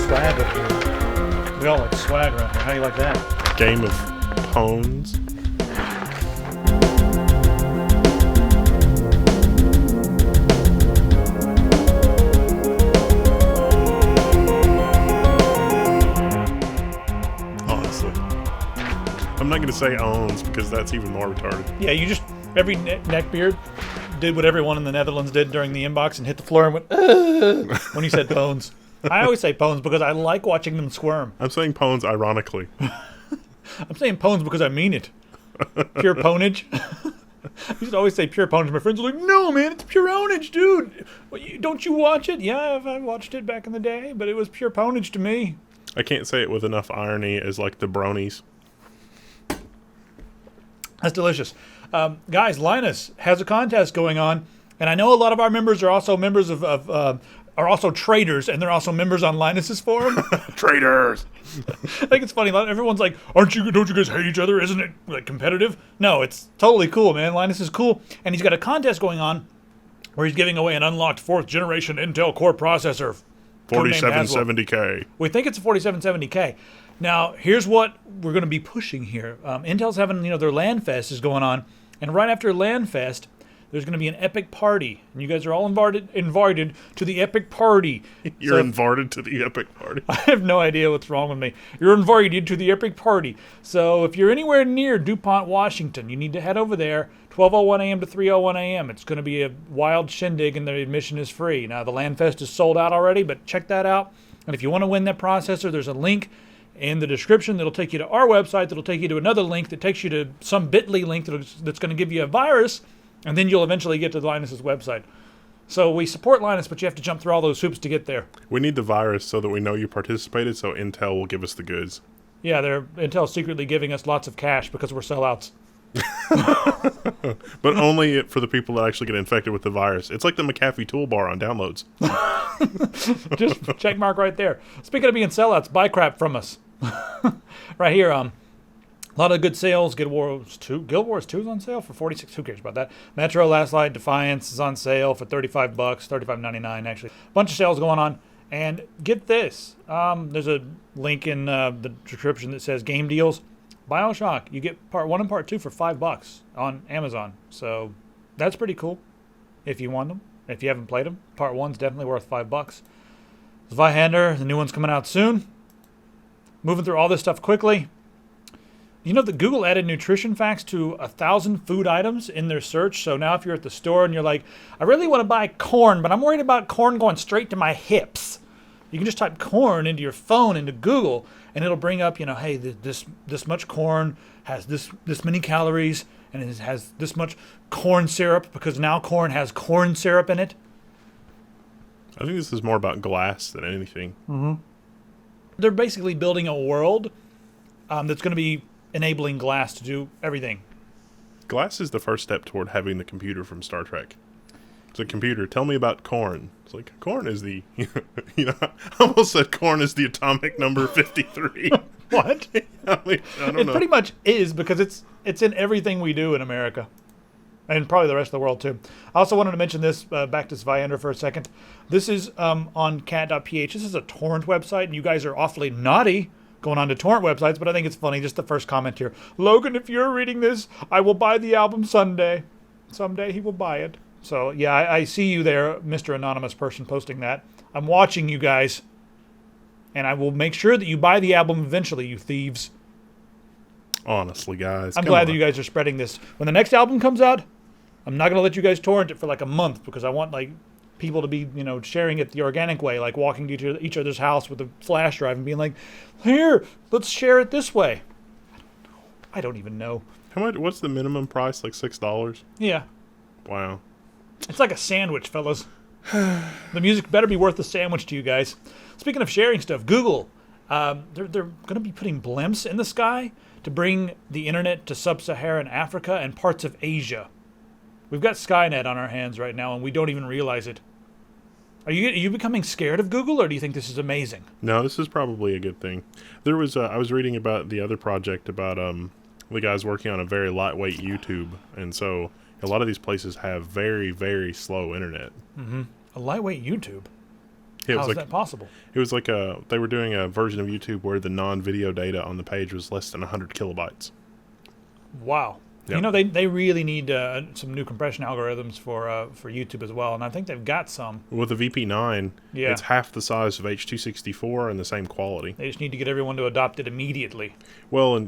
swag up here. We all like swag around here. How do you like that? Game of Pones. Honestly. I'm not going to say owns because that's even more retarded. Yeah, you just, every neckbeard did what everyone in the Netherlands did during the inbox and hit the floor and went, ugh, when you said pones. I always say pones because I like watching them squirm. I'm saying Pones ironically. I'm saying pones because I mean it. Pure ponage. I used to always say pure ponage. My friends were like, no, man, it's pure ownage, dude. Well, don't you watch it? Yeah, I watched it back in the day, but it was pure ponage to me. I can't say it with enough irony as like the bronies. That's delicious. Guys, Linus has a contest going on, and I know a lot of our members are also members are also traders, and they're also members on Linus's forum. Traitors! I think it's funny. Everyone's like, don't you guys hate each other? Isn't it like competitive? No, it's totally cool, man. Linus is cool, and he's got a contest going on where he's giving away an unlocked 4th generation Intel Core processor. 4770K. We think it's a 4770K. Now, here's what we're going to be pushing here. Intel's having, their LAN Fest is going on, and right after LAN Fest, there's going to be an epic party, and you guys are all invited to the epic party. You're invited to the epic party. I have no idea what's wrong with me. You're invited to the epic party. So if you're anywhere near DuPont, Washington, you need to head over there, 12:01 a.m. to 3:01 a.m. It's going to be a wild shindig, and the admission is free. Now, the LAN Fest is sold out already, but check that out. And if you want to win that processor, there's a link in the description that'll take you to our website, that'll take you to another link that takes you to some bit.ly link that's going to give you a virus, and then you'll eventually get to Linus's website. So we support Linus, but you have to jump through all those hoops to get there. We need the virus so that we know you participated, so Intel will give us the goods. Yeah, Intel's secretly giving us lots of cash because we're sellouts. But only for the people that actually get infected with the virus. It's like the McAfee toolbar on downloads. Just check mark right there. Speaking of being sellouts, buy crap from us. Right here, a lot of good sales. Guild Wars 2 is on sale for $46. Who cares about that? Metro Last Light Defiance is on sale for $35, $35.99 actually. Bunch of sales going on. And get this, there's a link in the description that says game deals. BioShock, you get part 1 and part 2 for $5 on Amazon. So that's pretty cool if you want them. If you haven't played them, part 1's definitely worth $5. Zweihander, the new one's coming out soon. Moving through all this stuff quickly. You know that Google added nutrition facts to 1,000 food items in their search. So now if you're at the store and you're like, I really want to buy corn, but I'm worried about corn going straight to my hips. You can just type corn into your phone, into Google, and it'll bring up, hey, this much corn has this many calories, and it has this much corn syrup, because now corn has corn syrup in it. I think this is more about glass than anything. Mm-hmm. They're basically building a world that's going to be enabling glass to do everything. Glass is the first step toward having the computer from Star Trek. It's a computer. Tell me about corn. It's like, corn is the, I almost said corn is the atomic number 53. What? I don't know. It pretty much is, because it's in everything we do in America. And probably the rest of the world, too. I also wanted to mention this, back to Zweihander for a second. This is on cat.ph. This is a torrent website, and you guys are awfully naughty going on to torrent websites, but I think it's funny. Just the first comment here. Logan, if you're reading this, I will buy the album someday. Someday he will buy it. So, yeah, I see you there, Mr. Anonymous person posting that. I'm watching you guys, and I will make sure that you buy the album eventually, you thieves. Honestly, guys. I'm glad that you guys are spreading this. When the next album comes out, I'm not going to let you guys torrent it for like a month, because I want people to be, sharing it the organic way, like walking to each other's house with a flash drive and being like, here, let's share it this way. I don't even know. How much? What's the minimum price? Like $6? Yeah. Wow. It's like a sandwich, fellas. The music better be worth the sandwich to you guys. Speaking of sharing stuff, Google, they're going to be putting blimps in the sky to bring the internet to sub-Saharan Africa and parts of Asia. We've got Skynet on our hands right now, and we don't even realize it. Are you becoming scared of Google, or do you think this is amazing? No, this is probably a good thing. There was I was reading about the other project about the guys working on a very lightweight YouTube, and so a lot of these places have very, very slow internet. Mm-hmm. A lightweight YouTube? Yeah, How is that possible? It was like they were doing a version of YouTube where the non-video data on the page was less than 100 kilobytes. Wow. Yep. You know, they really need some new compression algorithms for YouTube as well, and I think they've got some. With the VP9, Yeah. it's half the size of H.264 and the same quality. They just need to get everyone to adopt it immediately. Well, and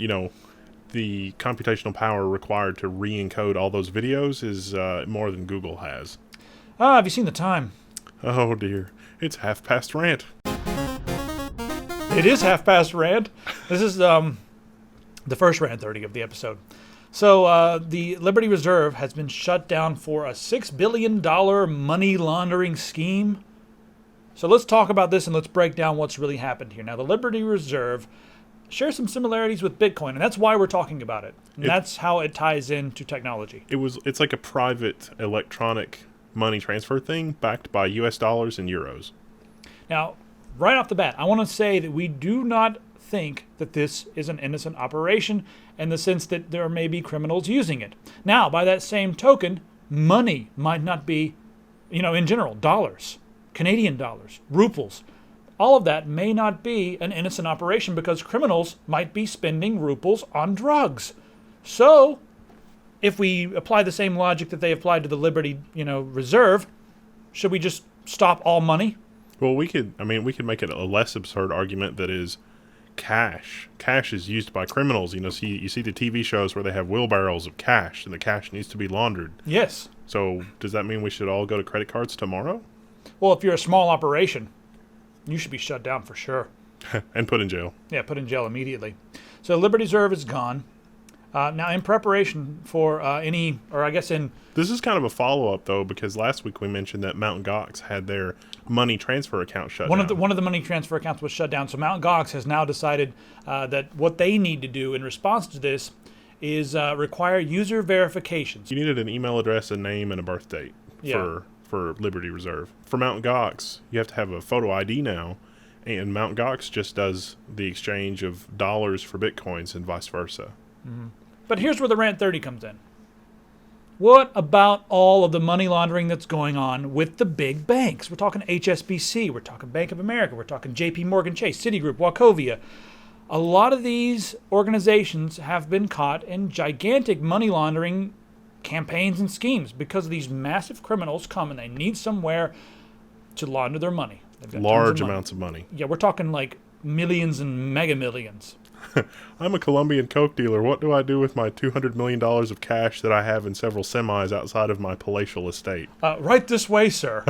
the computational power required to re-encode all those videos is more than Google has. Have you seen the time? Oh dear, it's past Rant. It is half past Rant. This is the first Rant 30 of the episode. So the Liberty Reserve has been shut down for a $6 billion money laundering scheme. So let's talk about this and let's break down what's really happened here. Now, the Liberty Reserve shares some similarities with Bitcoin, and that's why we're talking about it. And that's how it ties into technology. It's like a private electronic money transfer thing backed by US dollars and euros. Now, right off the bat, I want to say that we do not think that this is an innocent operation in the sense that there may be criminals using it. Now, by that same token, money might not be, in general, dollars, Canadian dollars, ruples. All of that may not be an innocent operation because criminals might be spending ruples on drugs. So, if we apply the same logic that they applied to the Liberty, Reserve, should we just stop all money? Well, we could make it a less absurd argument that is cash. Cash is used by criminals. You see the TV shows where they have wheelbarrows of cash and the cash needs to be laundered. Yes. So does that mean we should all go to credit cards tomorrow? Well, if you're a small operation, you should be shut down for sure. And put in jail. Yeah, put in jail immediately. So Liberty Reserve is gone. Now, in preparation for This is kind of a follow-up, though, because last week we mentioned that Mt. Gox had their money transfer account shut down. One of the money transfer accounts was shut down. So Mt. Gox has now decided that what they need to do in response to this is require user verifications. You needed an email address, a name, and a birth date for Liberty Reserve. For Mt. Gox, you have to have a photo ID now, and Mt. Gox just does the exchange of dollars for Bitcoins and vice versa. Mm-hmm. But here's where the Rant 30 comes in. What about all of the money laundering that's going on with the big banks? We're talking HSBC, we're talking Bank of America, we're talking JP Morgan Chase, Citigroup, Wachovia. A lot of these organizations have been caught in gigantic money laundering campaigns and schemes because these massive criminals come and they need somewhere to launder their money. Large amounts of money. Yeah, we're talking like millions and mega millions. I'm a Colombian coke dealer. What do I do with my $200 million of cash that I have in several semis outside of my palatial estate? Right this way, sir.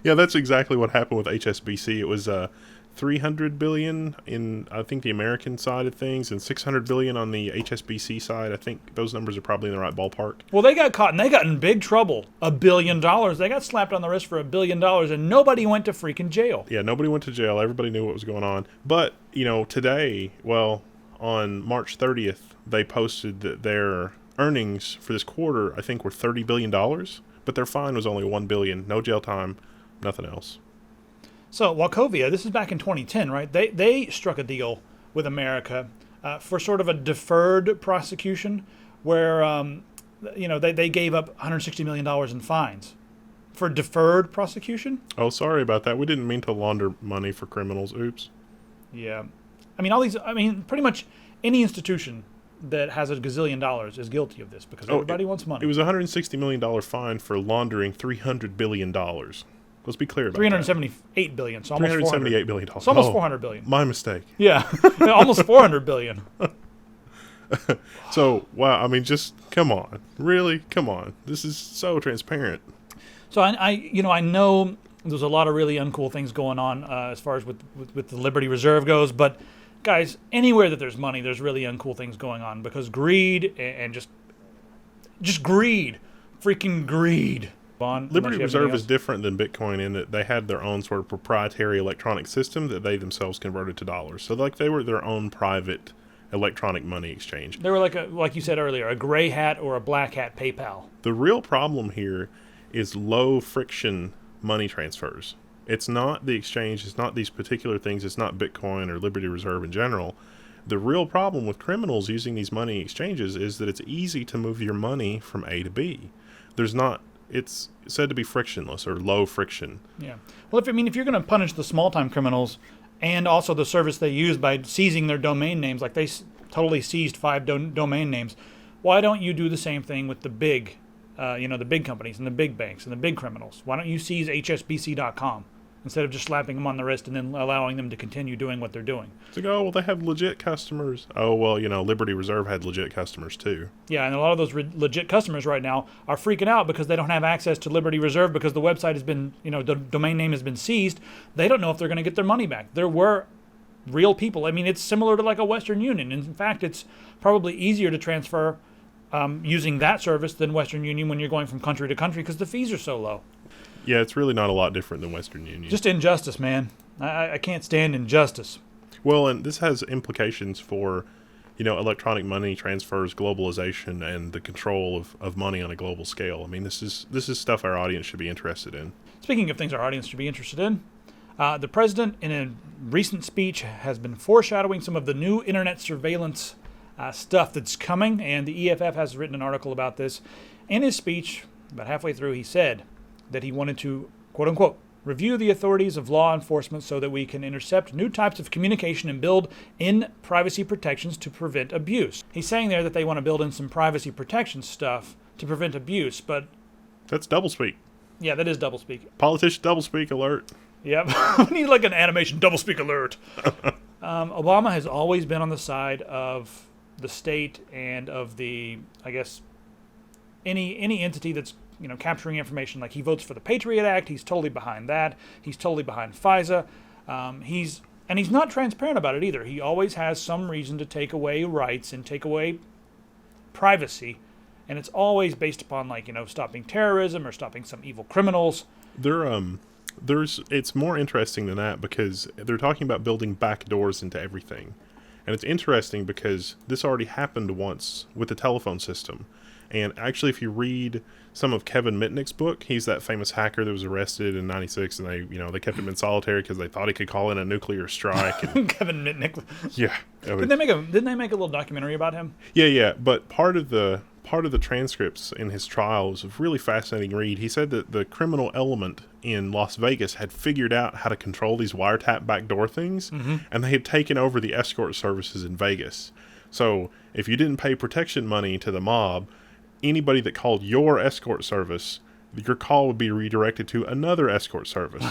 Yeah, that's exactly what happened with HSBC. It was $300 billion in, I think, the American side of things, and $600 billion on the HSBC side. I think those numbers are probably in the right ballpark. Well, they got caught, and they got in big trouble. $1 billion. They got slapped on the wrist for $1 billion, and nobody went to freaking jail. Yeah, nobody went to jail. Everybody knew what was going on. But, today, on March 30th, they posted that their earnings for this quarter, I think, were $30 billion, but their fine was only $1 billion. No jail time, nothing else. So Wachovia, this is back in 2010, right? They struck a deal with America for sort of a deferred prosecution where, they gave up $160 million in fines for deferred prosecution. Oh, sorry about that. We didn't mean to launder money for criminals. Oops. Yeah. Pretty much any institution that has a gazillion dollars is guilty of this because everybody wants money. It was a $160 million fine for laundering $300 billion. Let's be clear about $378 billion. So almost $378 billion. It's almost $400 billion. My mistake. Yeah, almost $400 billion. So, wow, just come on. Really? Come on. This is so transparent. So I know there's a lot of really uncool things going on as far as with the Liberty Reserve goes, but guys, anywhere that there's money, there's really uncool things going on because greed and just greed, freaking greed. Liberty Reserve is different than Bitcoin in that they had their own sort of proprietary electronic system that they themselves converted to dollars. So they were their own private electronic money exchange. They were like you said earlier, a gray hat or a black hat PayPal. The real problem here is low friction money transfers. It's not the exchange, it's not these particular things, it's not Bitcoin or Liberty Reserve in general. The real problem with criminals using these money exchanges is that it's easy to move your money from A to B. There's not it's said to be frictionless or low friction. Yeah. Well, if you're going to punish the small-time criminals and also the service they use by seizing their domain names, like they totally seized 5 domain names, why don't you do the same thing with the big, the big companies and the big banks and the big criminals? Why don't you seize hsbc.com instead of just slapping them on the wrist and then allowing them to continue doing what they're doing? It's like, oh, well, they have legit customers. Oh, well, Liberty Reserve had legit customers too. Yeah, and a lot of those legit customers right now are freaking out because they don't have access to Liberty Reserve because the website has been, the domain name has been seized. They don't know if they're going to get their money back. There were real people. I mean, it's similar to like a Western Union. In fact, it's probably easier to transfer using that service than Western Union when you're going from country to country because the fees are so low. Yeah, it's really not a lot different than Western Union. Just injustice, man. I can't stand injustice. Well, and this has implications for, electronic money transfers, globalization, and the control of money on a global scale. I mean, this is stuff our audience should be interested in. Speaking of things our audience should be interested in, the president, in a recent speech, has been foreshadowing some of the new internet surveillance stuff that's coming, and the EFF has written an article about this. In his speech, about halfway through, he said that he wanted to, quote-unquote, review the authorities of law enforcement so that we can intercept new types of communication and build in privacy protections to prevent abuse. He's saying there that they want to build in some privacy protection stuff to prevent abuse, but... That's doublespeak. Yeah, that is doublespeak. Politician doublespeak alert. Yep. We need like an animation doublespeak alert. Obama has always been on the side of the state and of the, I guess, any entity that's capturing information. Like he votes for the Patriot Act. He's totally behind that. He's totally behind FISA. He's not transparent about it either. He always has some reason to take away rights and take away privacy, and it's always based upon stopping terrorism or stopping some evil criminals. It's more interesting than that because they're talking about building back doors into everything. And it's interesting because this already happened once with the telephone system. And actually, if you read some of Kevin Mitnick's book, he's that famous hacker that was arrested in '96, and they kept him in solitary because they thought he could call in a nuclear strike. And, Kevin Mitnick. Yeah. Didn't they make a little documentary about him? Yeah. But part of the transcripts in his trial was a really fascinating read. He said that the criminal element in Las Vegas had figured out how to control these wiretap backdoor things, and they had taken over the escort services in Vegas. So if you didn't pay protection money to the mob, anybody that called your escort service, your call would be redirected to another escort service.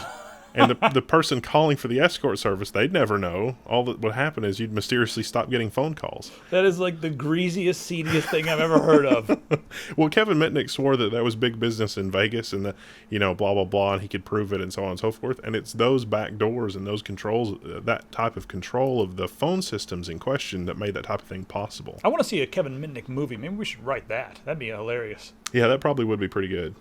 And the person calling for the escort service, they'd never know. All that would happen is you'd mysteriously stop getting phone calls. That is like the greasiest, seediest thing I've ever heard of. Well, Kevin Mitnick swore that was big business in Vegas and blah, blah, blah, and he could prove it and so on and so forth. And it's those back doors and those controls, that type of control of the phone systems in question that made that type of thing possible. I want to see a Kevin Mitnick movie. Maybe we should write that. That'd be hilarious. Yeah, that probably would be pretty good.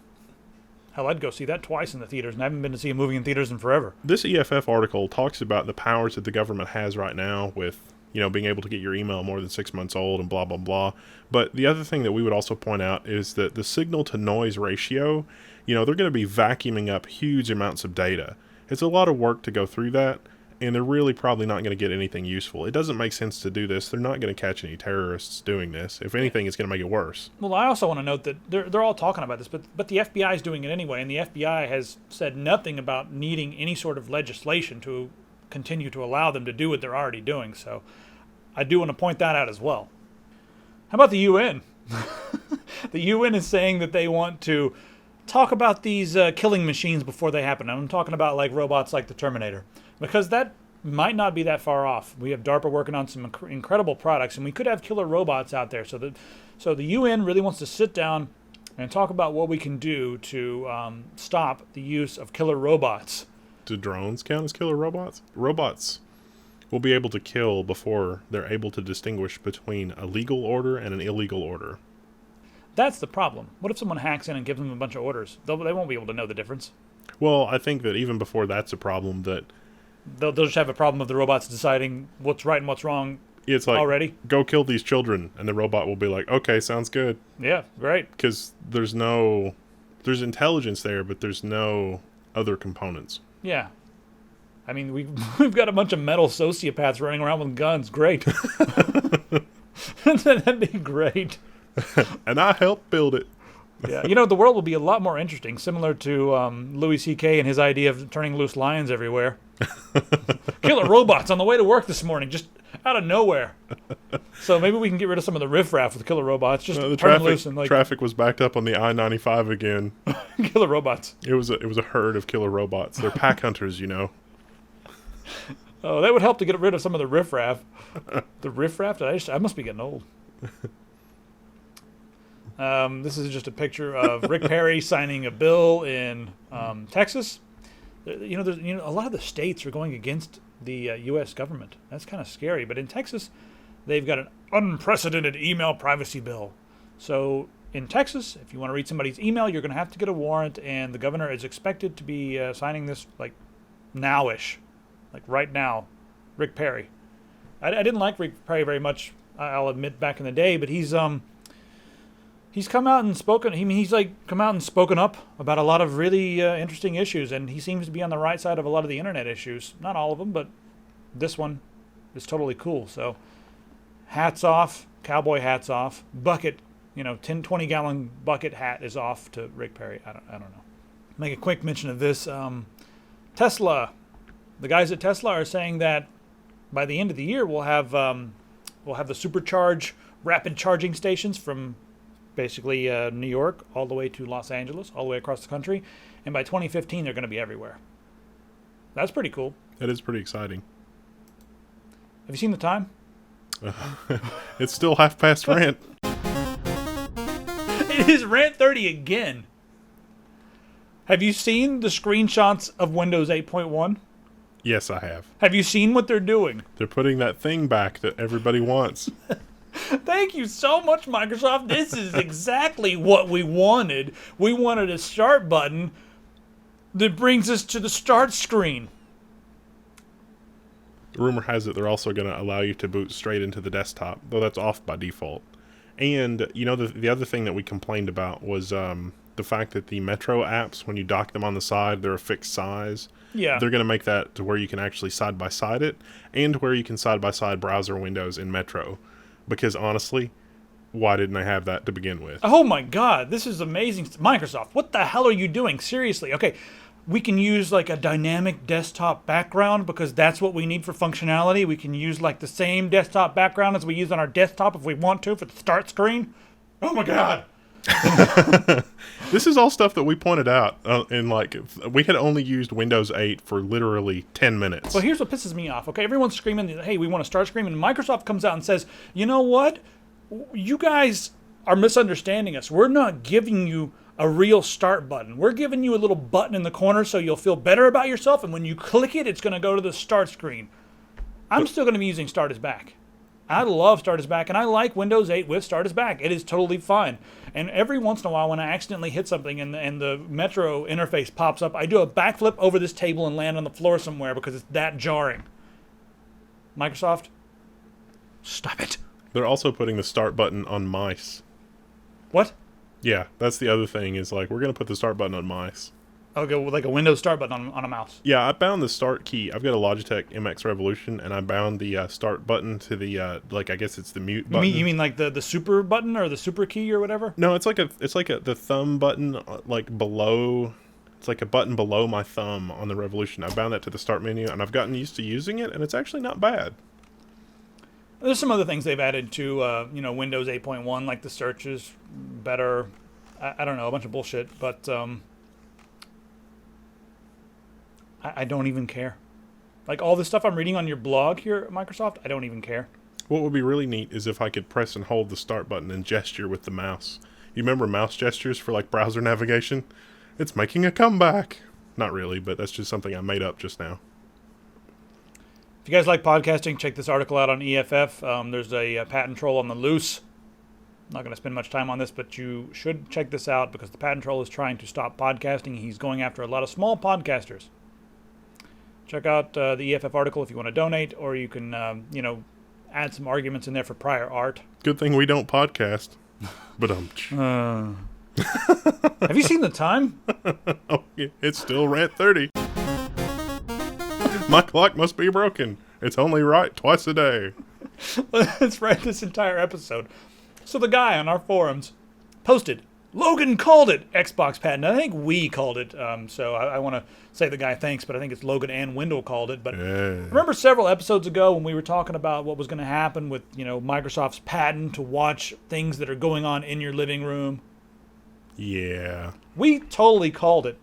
Hell, I'd go see that twice in the theaters, and I haven't been to see a movie in theaters in forever. This EFF article talks about the powers that the government has right now with, being able to get your email more than 6 months old and blah, blah, blah. But the other thing that we would also point out is that the signal-to-noise ratio, they're going to be vacuuming up huge amounts of data. It's a lot of work to go through that, and they're really probably not going to get anything useful. It doesn't make sense to do this. They're not going to catch any terrorists doing this. If anything, it's going to make it worse. Well, I also want to note that they're all talking about this, but the FBI is doing it anyway, and the FBI has said nothing about needing any sort of legislation to continue to allow them to do what they're already doing. So I do want to point that out as well. How about the UN? The UN is saying that they want to talk about these killing machines before they happen. I'm talking about like robots like the Terminator. Because that might not be that far off. We have DARPA working on some incredible products, and we could have killer robots out there. So the UN really wants to sit down and talk about what we can do to stop the use of killer robots. Do drones count as killer robots? Robots will be able to kill before they're able to distinguish between a legal order and an illegal order. That's the problem. What if someone hacks in and gives them a bunch of orders? They won't be able to know the difference. Well, I think that even before that's a problem, that they'll just have a problem of the robots deciding what's right and what's wrong. It's like, already go kill these children, and the robot will be like, okay, sounds good. Yeah, great. Because there's intelligence there, but there's no other components. Yeah. I mean, we've got a bunch of metal sociopaths running around with guns. Great. That'd be great. And I helped build it. Yeah, the world will be a lot more interesting, similar to Louis C.K. and his idea of turning loose lions everywhere. Killer robots on the way to work this morning, just out of nowhere. So maybe we can get rid of some of the riffraff with killer robots. Just the turn them loose and traffic was backed up on the I-95 again. Killer robots. It was a herd of killer robots. They're pack hunters, Oh, that would help to get rid of some of the riffraff. The riffraff? I must be getting old. This is just a picture of Rick Perry signing a bill in Texas. There's, a lot of the states are going against the U.S. government. That's kind of scary. But in Texas, they've got an unprecedented email privacy bill. So in Texas, if you want to read somebody's email, you're going to have to get a warrant, and the governor is expected to be signing this like now-ish, like right now. Rick Perry. I didn't like Rick Perry very much, I'll admit, back in the day, but he's come out and spoken. He's come out and spoken up about a lot of really interesting issues, and he seems to be on the right side of a lot of the internet issues. Not all of them, but this one is totally cool. So, hats off, cowboy hats off. Bucket, 10, 20-gallon bucket hat is off to Rick Perry. I don't know. Make a quick mention of this. Tesla, the guys at Tesla are saying that by the end of the year we'll have the supercharge rapid charging stations from basically New York all the way to Los Angeles, all the way across the country, and by 2015 they're going to be everywhere. That's pretty cool. That is pretty exciting. Have you seen the time? It's still 30 Rant. It is Rant 30 again. Have you seen the screenshots of Windows 8.1? Yes, I have. Have you seen what they're doing? They're putting that thing back that everybody wants. Thank you so much, Microsoft. This is exactly what we wanted. We wanted a start button that brings us to the start screen. Rumor has it they're also going to allow you to boot straight into the desktop, though that's off by default. And, the other thing that we complained about was the fact that the Metro apps, when you dock them on the side, they're a fixed size. Yeah. They're going to make that to where you can actually side-by-side it, and where you can side-by-side browser windows in Metro. Because honestly, why didn't they have that to begin with? Oh my God, this is amazing. Microsoft, what the hell are you doing? Seriously. Okay, we can use like a dynamic desktop background because that's what we need for functionality. We can use like the same desktop background as we use on our desktop if we want to for the start screen. Oh my God. This is all stuff that we pointed out, and we had only used Windows 8 for literally 10 minutes. Well, here's what pisses me off. Okay, everyone's screaming, "Hey, we want to start screen," and Microsoft comes out and says, "You know what? You guys are misunderstanding us. We're not giving you a real start button. We're giving you a little button in the corner so you'll feel better about yourself, and when you click it, it's going to go to the start screen." I'm still going to be using Start is Back. I love Start is Back, and I like Windows 8 with Start is Back. It is totally fine. And every once in a while, when I accidentally hit something and the Metro interface pops up, I do a backflip over this table and land on the floor somewhere because it's that jarring. Microsoft, stop it. They're also putting the start button on mice. What? Yeah, that's the other thing, is we're going to put the start button on mice. Okay, like a Windows start button on a mouse. Yeah, I bound the start key. I've got a Logitech MX Revolution, and I bound the start button to the I guess it's the mute button. You mean like the super button or the super key or whatever? No, it's like the thumb button below. It's like a button below my thumb on the Revolution. I bound that to the start menu, and I've gotten used to using it, and it's actually not bad. There's some other things they've added to Windows 8.1, like the search is better. I don't know, a bunch of bullshit, but I don't even care. Like all the stuff I'm reading on your blog here at Microsoft, I don't even care. What would be really neat is if I could press and hold the start button and gesture with the mouse. You remember mouse gestures for browser navigation? It's making a comeback. Not really, but that's just something I made up just now. If you guys like podcasting, check this article out on EFF. There's a patent troll on the loose. I'm not going to spend much time on this, but you should check this out because the patent troll is trying to stop podcasting. He's going after a lot of small podcasters. Check out the EFF article if you want to donate, or you can, add some arguments in there for prior art. Good thing we don't podcast. But have you seen the time? Oh, yeah, it's still Rant 30. My clock must be broken. It's only right twice a day. Let's write this entire episode. So the guy on our forums posted Logan called it Xbox patent. I think we called it. So I want to say the guy thanks, but I think it's Logan and Wendell called it. But remember several episodes ago when we were talking about what was going to happen with Microsoft's patent to watch things that are going on in your living room? Yeah. We totally called it.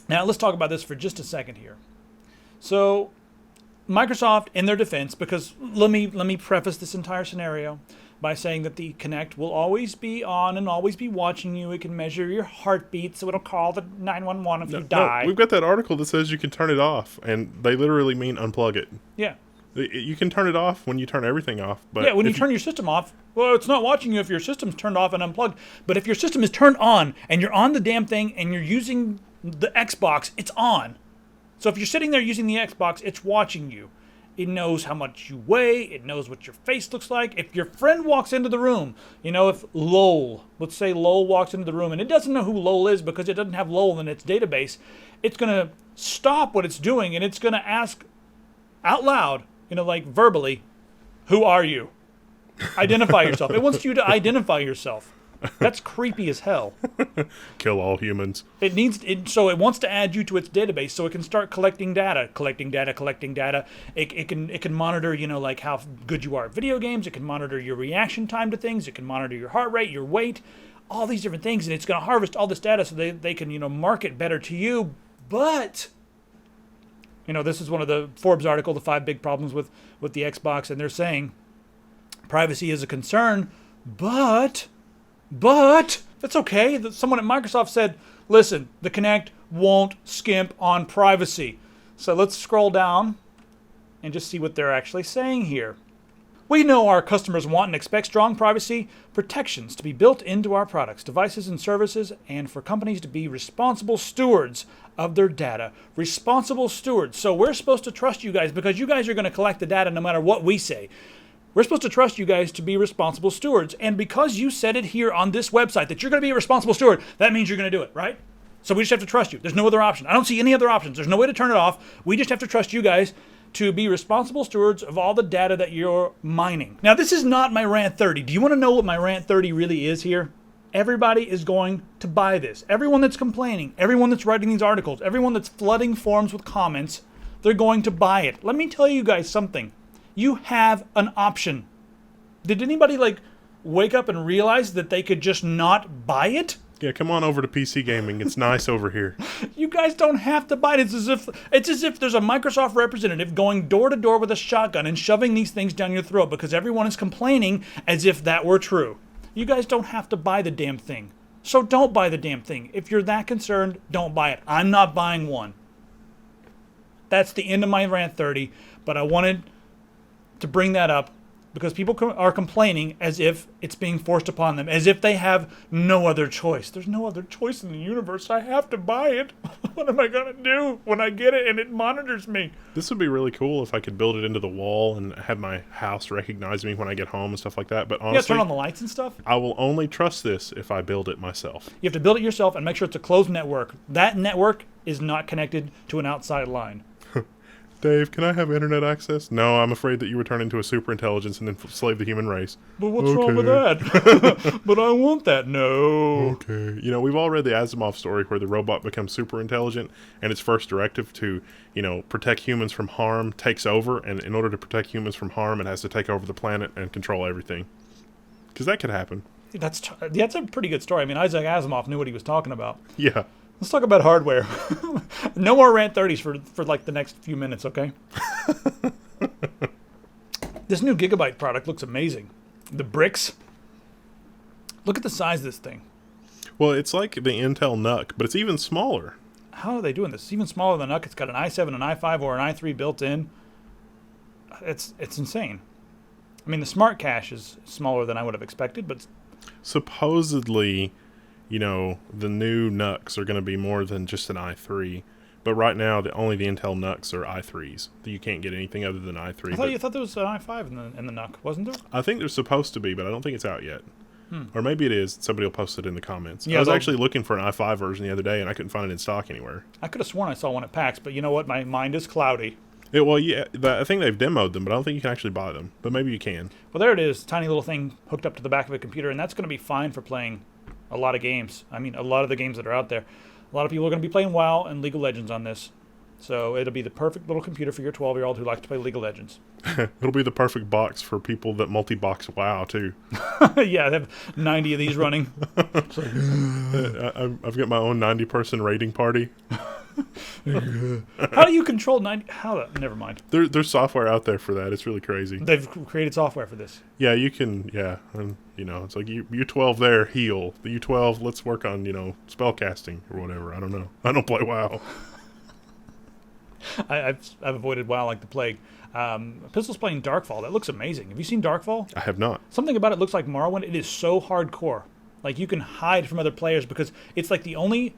Now let's talk about this for just a second here. So Microsoft, in their defense, because let me preface this entire scenario by saying that the Kinect will always be on and always be watching you. It can measure your heartbeat, so it'll call the 911 if you die. No, we've got that article that says you can turn it off, and they literally mean unplug it. Yeah. You can turn it off when you turn everything off. But yeah, when you turn your system off, well, it's not watching you if your system's turned off and unplugged. But if your system is turned on and you're on the damn thing and you're using the Xbox, it's on. So if you're sitting there using the Xbox, it's watching you. It knows how much you weigh. It knows what your face looks like. If your friend walks into the room, if Lowell, let's say Lowell walks into the room and it doesn't know who Lowell is because it doesn't have Lowell in its database, it's going to stop what it's doing and it's going to ask out loud, like verbally, who are you? Identify yourself. It wants you to identify yourself. That's creepy as hell. Kill all humans. So it wants to add you to its database so it can start collecting data. It can monitor, like how good you are at video games. It can monitor your reaction time to things. It can monitor your heart rate, your weight, all these different things. And it's going to harvest all this data so they can, market better to you. But, this is one of the Forbes article, the 5 big problems with the Xbox. And they're saying privacy is a concern, but it's okay. Someone at Microsoft said, listen, the Kinect won't skimp on privacy. So let's scroll down and just see what they're actually saying here. We know our customers want and expect strong privacy protections to be built into our products, devices, and services, and for companies to be responsible stewards of their data. Responsible stewards. So we're supposed to trust you guys because you guys are going to collect the data no matter what we say. We're supposed to trust you guys to be responsible stewards. And because you said it here on this website that you're going to be a responsible steward, that means you're going to do it, right? So we just have to trust you. There's no other option. I don't see any other options. There's no way to turn it off. We just have to trust you guys to be responsible stewards of all the data that you're mining. Now, this is not my Rant 30. Do you want to know what my Rant 30 really is here? Everybody is going to buy this. Everyone that's complaining, everyone that's writing these articles, everyone that's flooding forums with comments, they're going to buy it. Let me tell you guys something. You have an option. Did anybody wake up and realize that they could just not buy it? Yeah, come on over to PC Gaming. It's nice over here. You guys don't have to buy it. It's as if there's a Microsoft representative going door to door with a shotgun and shoving these things down your throat because everyone is complaining as if that were true. You guys don't have to buy the damn thing. So don't buy the damn thing. If you're that concerned, don't buy it. I'm not buying one. That's the end of my Rant 30, but I wanted to bring that up because people are complaining as if it's being forced upon them, as if they have no other choice. There's no other choice in the universe. I have to buy it. What am I going to do when I get it and it monitors me? This would be really cool if I could build it into the wall and have my house recognize me when I get home and stuff like that. But honestly, turn on the lights and stuff. I will only trust this if I build it myself. You have to build it yourself and make sure it's a closed network. That network is not connected to an outside line. Dave, can I have internet access? No, I'm afraid that you would turn into a superintelligence and enslave the human race. But what's wrong with that? But I want that. No. Okay. We've all read the Asimov story where the robot becomes super intelligent and its first directive to, protect humans from harm takes over. And in order to protect humans from harm, it has to take over the planet and control everything. Because that could happen. That's a pretty good story. I mean, Isaac Asimov knew what he was talking about. Yeah. Let's talk about hardware. No more Rant 30s for the next few minutes, okay? This new Gigabyte product looks amazing. The bricks. Look at the size of this thing. Well, it's like the Intel NUC, but it's even smaller. How are they doing this? It's even smaller than NUC. It's got an i7, an i5, or an i3 built in. It's insane. I mean, the smart cache is smaller than I would have expected, but supposedly, the new NUCs are going to be more than just an i3. But right now, only the Intel NUCs are i3s. You can't get anything other than i3. I thought there was an i5 in the NUC, wasn't there? I think there's supposed to be, but I don't think it's out yet. Or maybe it is. Somebody will post it in the comments. Yeah, I was actually looking for an i5 version the other day, and I couldn't find it in stock anywhere. I could have sworn I saw one at PAX, but you know what? My mind is cloudy. I think they've demoed them, but I don't think you can actually buy them. But maybe you can. Well, there it is. Tiny little thing hooked up to the back of a computer, and that's going to be fine for playing a lot of games. I mean, a lot of the games that are out there. A lot of people are going to be playing WoW and League of Legends on this. So it'll be the perfect little computer for your 12-year-old who likes to play League of Legends. It'll be the perfect box for people that multi-box WoW, too. Yeah, they have 90 of these running. It's like, I've got my own 90-person raiding party. how do you control 90? Never mind. There's software out there for that. It's really crazy. They've created software for this. Yeah, you can, and, it's like you 12 there, heal. The you 12, let's work on, spell casting or whatever. I don't know. I don't play WoW. I've avoided WoW like the plague. Pistol's playing Darkfall. That looks amazing. Have you seen Darkfall? I have not. Something about it looks like Morrowind. It is so hardcore. Like, you can hide from other players because it's like the only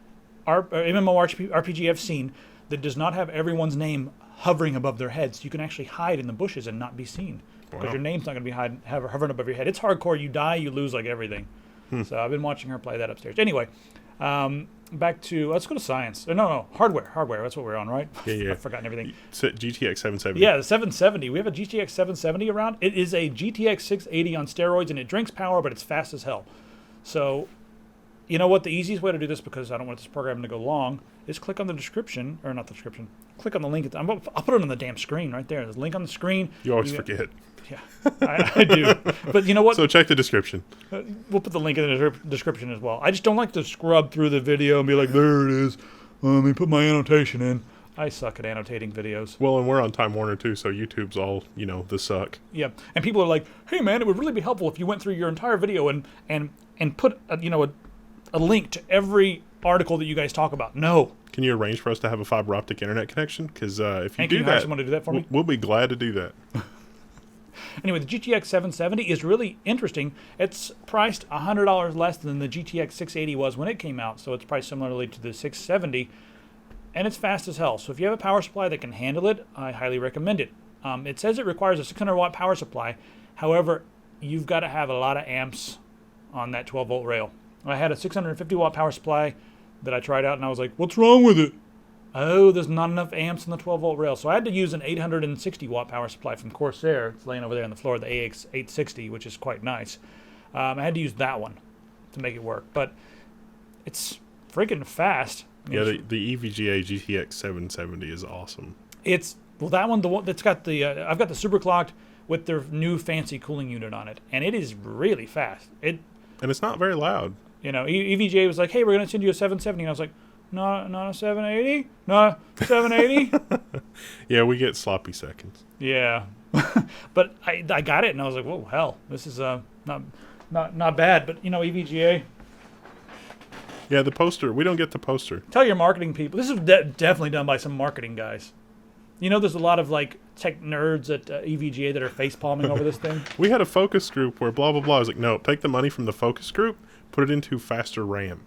MMORPG I've seen that does not have everyone's name hovering above their heads. You can actually hide in the bushes and not be seen because your name's not going to be hovering above your head. It's hardcore. You die, you lose like everything. So I've been watching her play that upstairs. Anyway, back to, let's go to science. No, hardware. That's what we're on, right? Yeah. I've forgotten everything. GTX 770. Yeah, the 770. We have a GTX 770 around. It is a GTX 680 on steroids, and it drinks power, but it's fast as hell. So, you know what? The easiest way to do this, because I don't want this program to go long, is click on the description, or not the description. Click on the link. I'll put it on the damn screen right there. There's a link on the screen. You always forget. Yeah, I do. But you know what? So check the description. We'll put the link in the description as well. I just don't like to scrub through the video and be like, there it is. Let me put my annotation in. I suck at annotating videos. Well, and we're on Time Warner too, so YouTube's all, the suck. Yeah, and people are like, hey man, it would really be helpful if you went through your entire video and put a link to every article that you guys talk about. No. Can you arrange for us to have a fiber optic internet connection? Because if you and do can you hire someone to do that for me? We'll be glad to do that. Anyway, the GTX 770 is really interesting. It's priced $100 less than the GTX 680 was when it came out, so it's priced similarly to the 670, and it's fast as hell. So if you have a power supply that can handle it, I highly recommend it. It says it requires a 600-watt power supply. However, you've got to have a lot of amps on that 12-volt rail. I had a 650-watt power supply that I tried out, and I was like, what's wrong with it? Oh, there's not enough amps in the 12-volt rail. So I had to use an 860-watt power supply from Corsair. It's laying over there on the floor, the AX860, which is quite nice. I had to use that one to make it work. But it's freaking fast. Yeah, the EVGA GTX 770 is awesome. That one, the one that's got the, I've got the superclocked with their new fancy cooling unit on it. And it is really fast. And it's not very loud. EVGA was like, hey, we're going to send you a 770. And I was like, not a 780? Not a 780? Yeah, we get sloppy seconds. Yeah. But I got it, and I was like, whoa, hell, this is not bad. But, EVGA. Yeah, the poster. We don't get the poster. Tell your marketing people. This is definitely done by some marketing guys. There's a lot of, tech nerds at EVGA that are face-palming over this thing. We had a focus group where blah, blah, blah. I was like, no, take the money from the focus group, put it into faster RAM.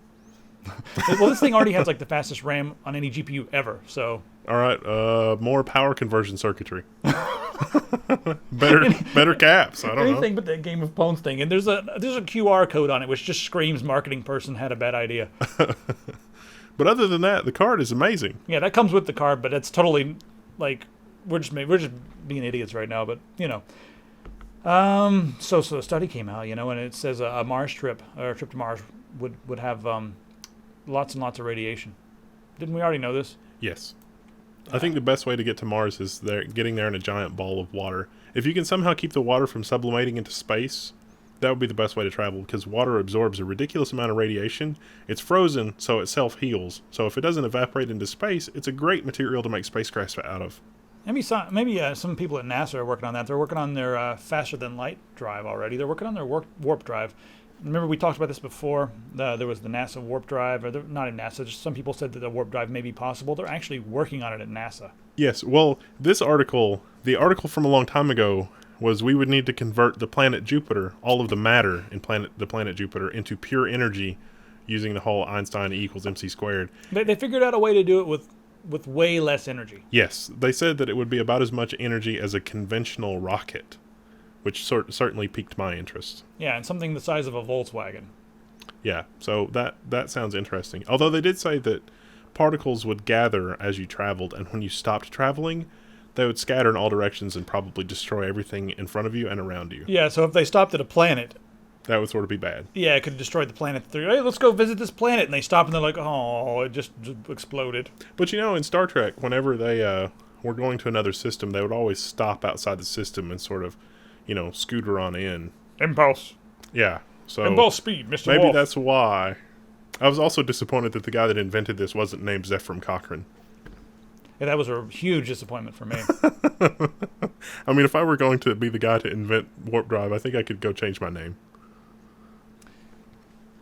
Well, this thing already has the fastest RAM on any GPU ever. So all right, more power conversion circuitry. better caps. I don't know. Anything but that Game of Thrones thing. And there's a QR code on it which just screams marketing person had a bad idea. But other than that, the card is amazing. Yeah, that comes with the card, but it's totally we're just being idiots right now. But so the study came out, and it says a Mars trip or a trip to Mars would have lots and lots of radiation. Didn't we already know this? Yes. I think the best way to get to Mars is getting there in a giant ball of water. If you can somehow keep the water from sublimating into space, that would be the best way to travel, because water absorbs a ridiculous amount of radiation. It's frozen, so it self-heals. So if it doesn't evaporate into space, it's a great material to make spacecraft out of. Maybe some people at NASA are working on that. They're working on their faster-than-light drive already. They're working on their warp drive. Remember we talked about this before? There was the NASA warp drive, or not in NASA. Just some people said that the warp drive may be possible. They're actually working on it at NASA. Yes. Well, the article from a long time ago was we would need to convert the planet Jupiter, all of the matter in the planet Jupiter, into pure energy using the whole Einstein E=mc squared. They figured out a way to do it with way less energy. Yes. They said that it would be about as much energy as a conventional rocket, which certainly piqued my interest. Yeah, and something the size of a Volkswagen. Yeah, so that sounds interesting. Although they did say that particles would gather as you traveled, and when you stopped traveling, they would scatter in all directions and probably destroy everything in front of you and around you. Yeah, so if they stopped at a planet, That would sort of be bad. Yeah, it could have destroyed the planet. Hey, let's go visit this planet. And they stop and they're like, oh, it just exploded. But in Star Trek, whenever they were going to another system, they would always stop outside the system and sort of, scooter on in. Impulse. Yeah. So Impulse speed, Mr. Maybe Wolf. that's why. I was also disappointed that the guy that invented this wasn't named Zephram Cochrane. Yeah, that was a huge disappointment for me. I mean, if I were going to be the guy to invent warp drive, I think I could go change my name.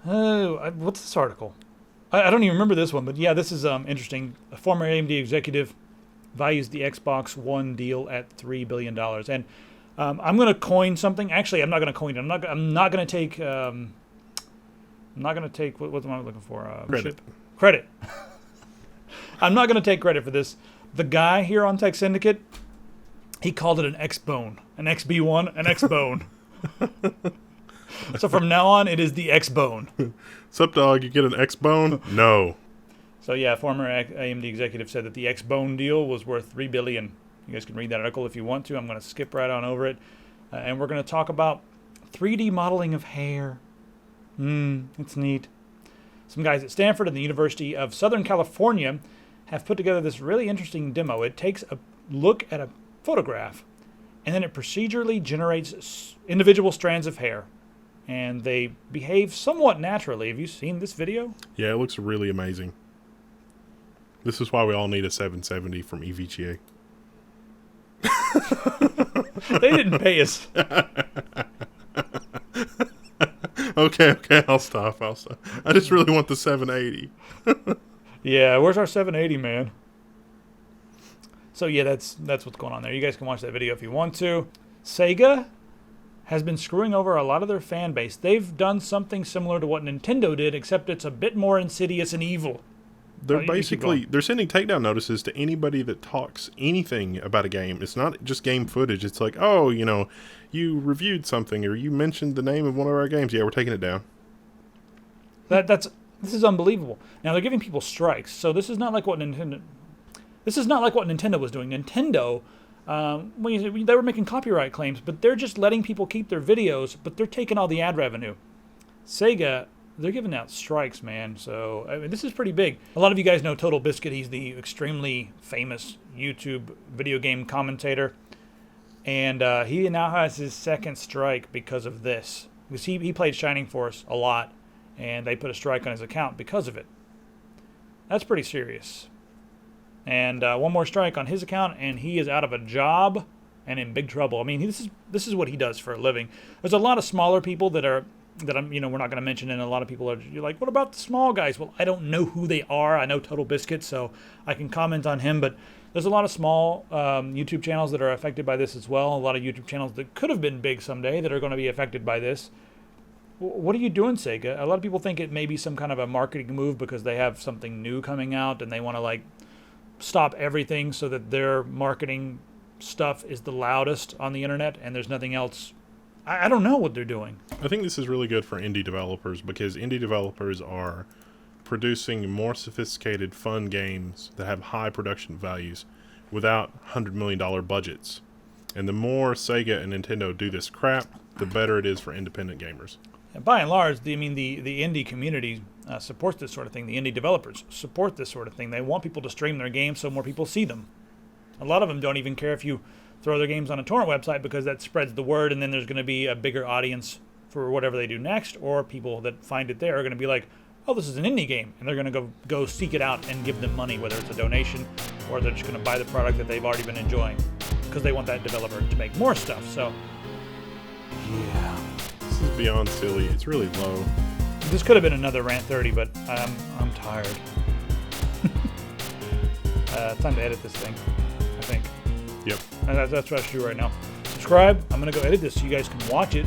Oh, what's this article? I don't even remember this one, but yeah, this is interesting. A former AMD executive values the Xbox One deal at $3 billion. And I'm going to coin something. Actually, I'm not going to coin it. I'm not going to take... I'm not going to take... What am I looking for? Credit. I'm not going to take credit for this. The guy here on Tech Syndicate, he called it an X-Bone. An XB1, an X-Bone. So from now on, it is the X-Bone. Sup, dog? You get an X-Bone? No. So yeah, former AMD executive said that the X-Bone deal was worth $3 billion. You guys can read that article if you want to. I'm going to skip right on over it. And we're going to talk about 3D modeling of hair. It's neat. Some guys at Stanford and the University of Southern California have put together this really interesting demo. It takes a look at a photograph, and then it procedurally generates individual strands of hair. And they behave somewhat naturally. Have you seen this video? Yeah, it looks really amazing. This is why we all need a 770 from EVGA. They didn't pay us. Okay, I'll stop. I just really want the 780. Yeah, where's our 780, man? So yeah, that's what's going on there. You guys can watch that video if you want to. Sega has been screwing over a lot of their fan base. They've done something similar to what Nintendo did, except it's a bit more insidious and evil. They're they're sending takedown notices to anybody that talks anything about a game. It's not just game footage. It's like, oh, you reviewed something or you mentioned the name of one of our games. Yeah, we're taking it down. This is unbelievable. Now they're giving people strikes. So this is not like what Nintendo was doing. Nintendo, they were making copyright claims, but they're just letting people keep their videos, but they're taking all the ad revenue. Sega, they're giving out strikes, man. So I mean, this is pretty big. A lot of you guys know Total Biscuit. He's the extremely famous YouTube video game commentator. And he now has his second strike because of this. Because he played Shining Force a lot, and they put a strike on his account because of it. That's pretty serious. And one more strike on his account, and he is out of a job and in big trouble. I mean, this is what he does for a living. There's a lot of smaller people that we're not going to mention, and a lot of people you're like, what about the small guys? Well, I don't know who they are. I know Total Biscuit, so I can comment on him, but there's a lot of small YouTube channels that are affected by this as well. A lot of YouTube channels that could have been big someday that are going to be affected by this. What are you doing, Sega? A lot of people think it may be some kind of a marketing move because they have something new coming out and they want to stop everything so that their marketing stuff is the loudest on the internet and there's nothing else. I don't know what they're doing. I think this is really good for indie developers because indie developers are producing more sophisticated, fun games that have high production values without $100 million budgets. And the more Sega and Nintendo do this crap, the better it is for independent gamers. And by and large, the indie community supports this sort of thing. The indie developers support this sort of thing. They want people to stream their games so more people see them. A lot of them don't even care if you throw their games on a torrent website because that spreads the word, and then there's going to be a bigger audience for whatever they do next, or people that find it there are going to be like, oh, this is an indie game, and they're going to go seek it out and give them money, whether it's a donation or they're just going to buy the product that they've already been enjoying because they want that developer to make more stuff. So, yeah. This is beyond silly. It's really low. This could have been another Rant 30, but I'm tired. It's time to edit this thing, I think. Yep. And that's what I should do right now. Subscribe. I'm going to go edit this so you guys can watch it.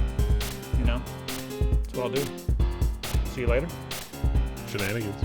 That's what I'll do. See you later. Shenanigans.